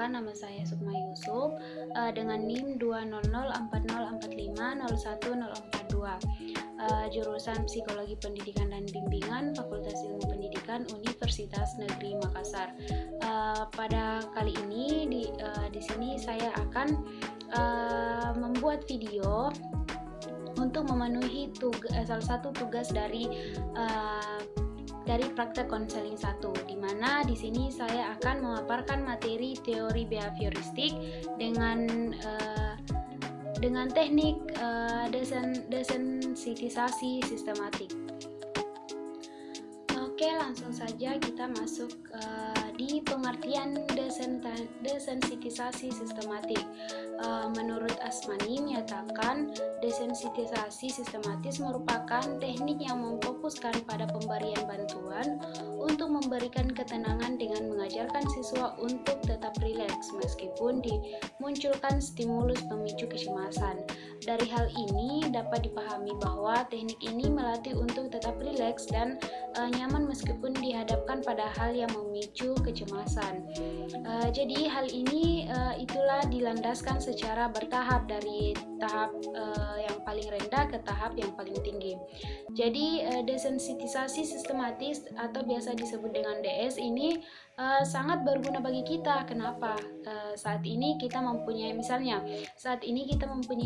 perkenalkan, nama saya Sukma Yusuf dengan NIM 2004045010042, jurusan Psikologi Pendidikan dan Bimbingan, Fakultas Ilmu Pendidikan Universitas Negeri Makassar. Pada kali ini di sini saya akan membuat video untuk memenuhi salah satu tugas dari praktek konseling 1, di mana di sini saya akan memaparkan materi teori behavioristik dengan teknik desensitisasi sistematik. Oke, langsung saja kita masuk di pengertian desensitisasi sistematik. Menurut Asmani menyatakan desensitisasi sistematis merupakan teknik yang memfokuskan pada pemberian bantuan untuk memberikan ketenangan dengan mengajarkan siswa untuk tetap rileks meskipun dimunculkan stimulus pemicu kecemasan. Dari hal ini dapat dipahami bahwa teknik ini melatih untuk tetap rileks dan nyaman meskipun dihadapkan pada hal yang memicu kecemasan. Jadi hal ini itulah dilandaskan secara bertahap dari tahap yang paling rendah ke tahap yang paling tinggi. Jadi desensitisasi sistematis atau biasa disebut dengan DS ini sangat berguna bagi kita. Kenapa? Saat ini kita mempunyai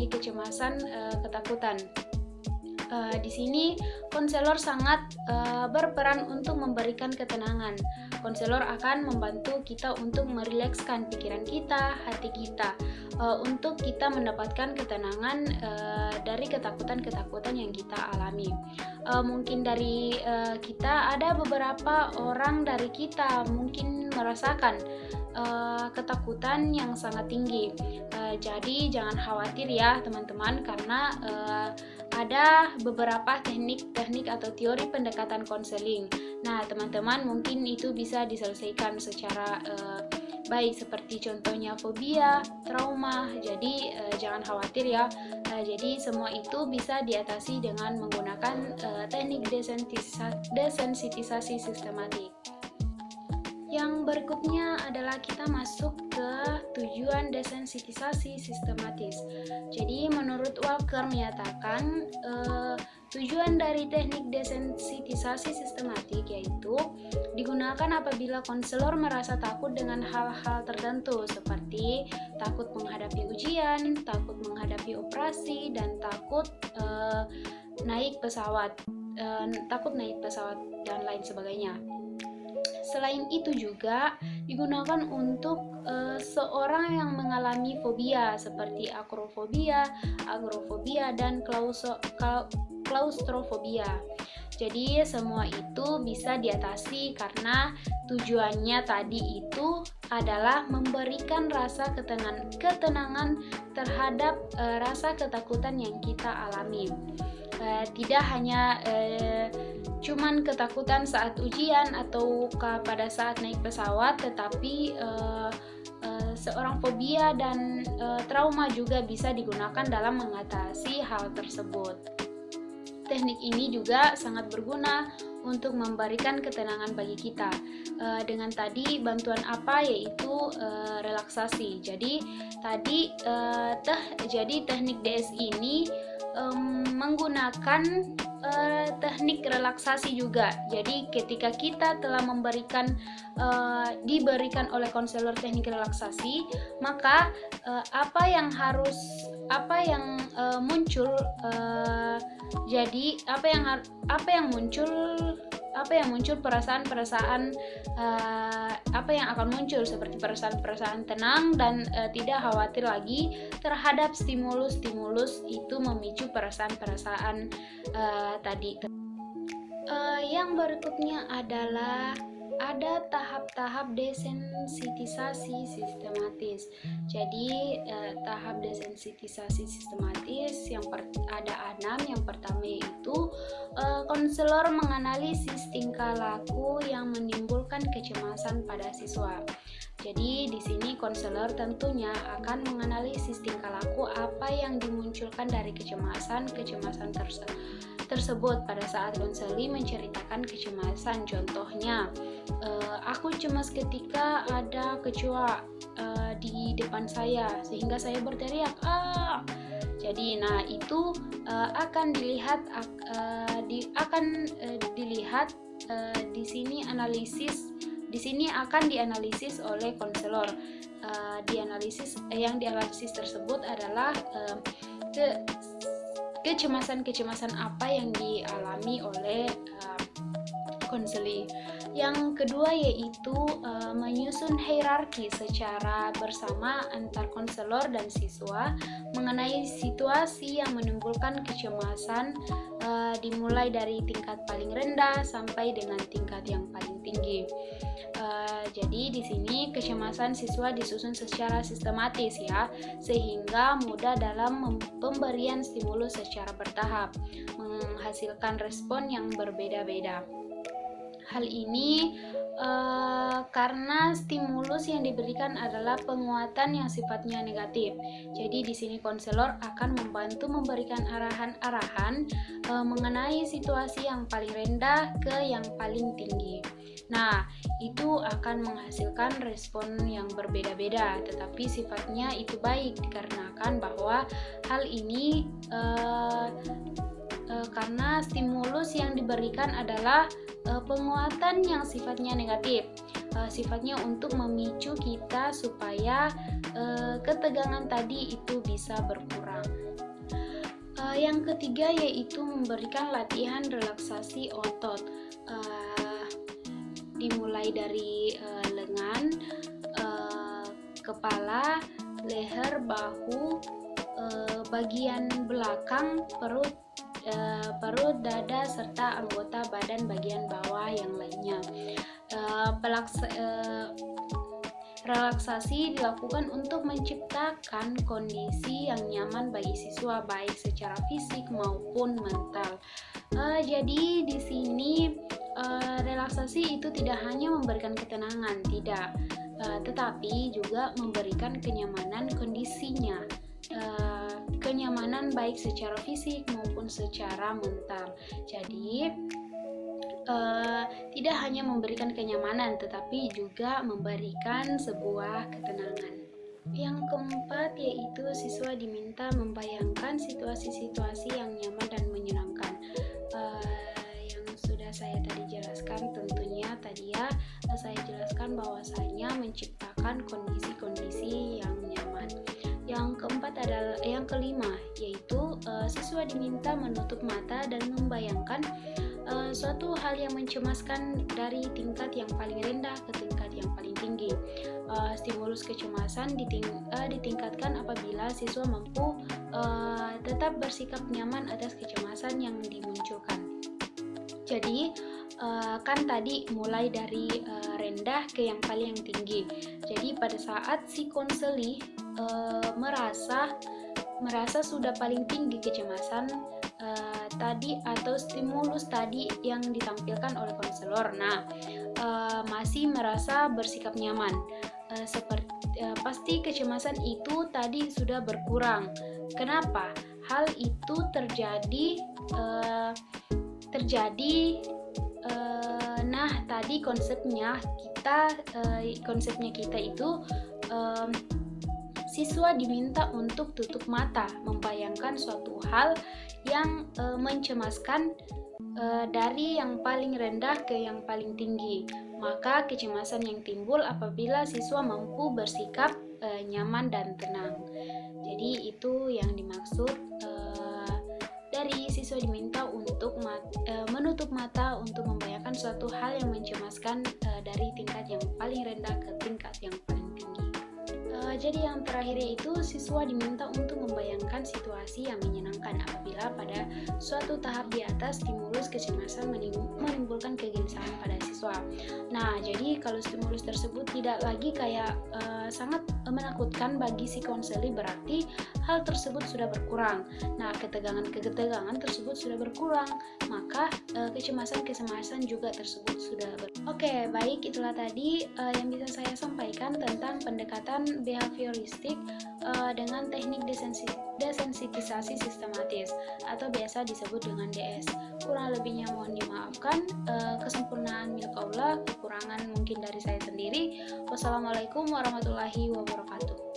kecemasan, ketakutan. Di sini konselor sangat berperan untuk memberikan ketenangan. Konselor akan membantu kita untuk merilekskan pikiran kita, hati kita, untuk kita mendapatkan ketenangan dari ketakutan-ketakutan yang kita alami. Mungkin dari kita ada beberapa orang dari kita mungkin merasakan ketakutan yang sangat tinggi. Jadi jangan khawatir ya teman-teman, karena ada beberapa teknik atau teori pendekatan konseling. Nah, teman-teman mungkin itu bisa diselesaikan secara baik, seperti contohnya fobia, trauma. Jadi jangan khawatir ya. Jadi semua itu bisa diatasi dengan menggunakan teknik desensitisasi sistematik. Yang berikutnya adalah kita masuk ke tujuan desensitisasi sistematis. Jadi menurut Walker menyatakan tujuan dari teknik desensitisasi sistematik yaitu digunakan apabila konselor merasa takut dengan hal-hal tertentu seperti takut menghadapi ujian, takut menghadapi operasi, dan takut naik pesawat dan lain sebagainya. Selain itu juga digunakan untuk seorang yang mengalami fobia seperti akrofobia, dan klaustrofobia. Jadi semua itu bisa diatasi karena tujuannya tadi itu adalah memberikan rasa ketenangan terhadap rasa ketakutan yang kita alami. Tidak hanya cuman ketakutan saat ujian atau pada saat naik pesawat, tetapi seorang fobia dan trauma juga bisa digunakan dalam mengatasi hal tersebut. Teknik ini juga sangat berguna untuk memberikan ketenangan bagi kita. Dengan tadi bantuan apa, yaitu relaksasi. Jadi teknik DS ini menggunakan teknik relaksasi juga. Jadi ketika kita telah diberikan oleh konselor teknik relaksasi, maka apa yang muncul perasaan-perasaan apa yang akan muncul seperti perasaan-perasaan tenang dan tidak khawatir lagi terhadap stimulus itu memicu perasaan-perasaan tadi. Yang berikutnya adalah ada tahap-tahap desensitisasi sistematis. Jadi tahap desensitisasi sistematis ada 6. Yang pertama yaitu konselor menganalisis tingkah laku yang menimbulkan kecemasan pada siswa. Jadi di sini konselor tentunya akan menganalisis tingkah laku apa yang dimunculkan dari kecemasan tersebut pada saat konseling menceritakan kecemasan. Contohnya, aku cemas ketika ada kecoa di depan saya sehingga saya berteriak ah. Jadi nah itu akan dilihat di sini di sini akan dianalisis oleh konselor. Yang dianalisis tersebut adalah kecemasan apa yang dialami oleh konseli. Yang kedua yaitu menyusun hierarki secara bersama antar konselor dan siswa mengenai situasi yang menimbulkan kecemasan, dimulai dari tingkat paling rendah sampai dengan tingkat yang paling tinggi. Jadi di sini kecemasan siswa disusun secara sistematis ya, sehingga mudah dalam pemberian stimulus secara bertahap, menghasilkan respon yang berbeda-beda. Hal ini karena stimulus yang diberikan adalah penguatan yang sifatnya negatif. Jadi di sini konselor akan membantu memberikan arahan-arahan mengenai situasi yang paling rendah ke yang paling tinggi. Nah, itu akan menghasilkan respon yang berbeda-beda, tetapi sifatnya itu baik dikarenakan bahwa hal ini karena stimulus yang diberikan adalah penguatan yang sifatnya negatif, sifatnya untuk memicu kita supaya ketegangan tadi itu bisa berkurang. Yang ketiga yaitu memberikan latihan relaksasi otot, dimulai dari lengan, kepala, leher, bahu, bagian belakang, perut, dada, serta anggota badan bagian bawah yang lainnya. Relaksasi dilakukan untuk menciptakan kondisi yang nyaman bagi siswa baik secara fisik maupun mental. Jadi di sini relaksasi itu tidak hanya memberikan ketenangan, tidak, tetapi juga memberikan kenyamanan kondisinya. Kenyamanan baik secara fisik maupun secara mental. Jadi tidak hanya memberikan kenyamanan tetapi juga memberikan sebuah ketenangan. Yang keempat yaitu siswa diminta membayangkan situasi-situasi yang nyaman dan menyenangkan. Yang sudah saya tadi jelaskan tentunya tadi ya, saya jelaskan bahwasanya menciptakan kondisi-kondisi yang nyaman. Yang kelima yaitu siswa diminta menutup mata dan membayangkan suatu hal yang mencemaskan dari tingkat yang paling rendah ke tingkat yang paling tinggi. Stimulus kecemasan ditingkatkan apabila siswa mampu tetap bersikap nyaman atas kecemasan yang dimunculkan. Jadi kan tadi mulai dari rendah ke yang paling tinggi. Jadi pada saat si konseli merasa sudah paling tinggi kecemasan tadi atau stimulus tadi yang ditampilkan oleh konselor, nah masih merasa bersikap nyaman, pasti kecemasan itu tadi sudah berkurang. Kenapa? Hal itu terjadi nah tadi konsepnya kita itu siswa diminta untuk tutup mata, membayangkan suatu hal yang mencemaskan dari yang paling rendah ke yang paling tinggi. Maka kecemasan yang timbul apabila siswa mampu bersikap nyaman dan tenang. Jadi itu yang dimaksud dari siswa diminta untuk menutup mata untuk membayangkan suatu hal yang mencemaskan dari tingkat yang paling rendah ke tingkat yang paling tinggi. Jadi yang terakhir yaitu siswa diminta untuk membayangkan situasi yang menyenangkan apabila pada suatu tahap di atas stimulus kecemasan menimbulkan kegelisahan pada siswa. Nah, jadi kalau stimulus tersebut tidak lagi kayak sangat menakutkan bagi si konseli, berarti hal tersebut sudah berkurang. Nah, ketegangan tersebut sudah berkurang, maka kecemasan juga tersebut sudah Oke, baik, itulah tadi yang bisa saya sampaikan tentang pendekatan behavioristik dengan teknik desensitisasi sistematis atau biasa disebut dengan DS. Kurang lebihnya mohon dimaafkan, kesempurnaan milik Allah, kekurangan mungkin dari saya sendiri. Wassalamualaikum warahmatullahi wabarakatuh.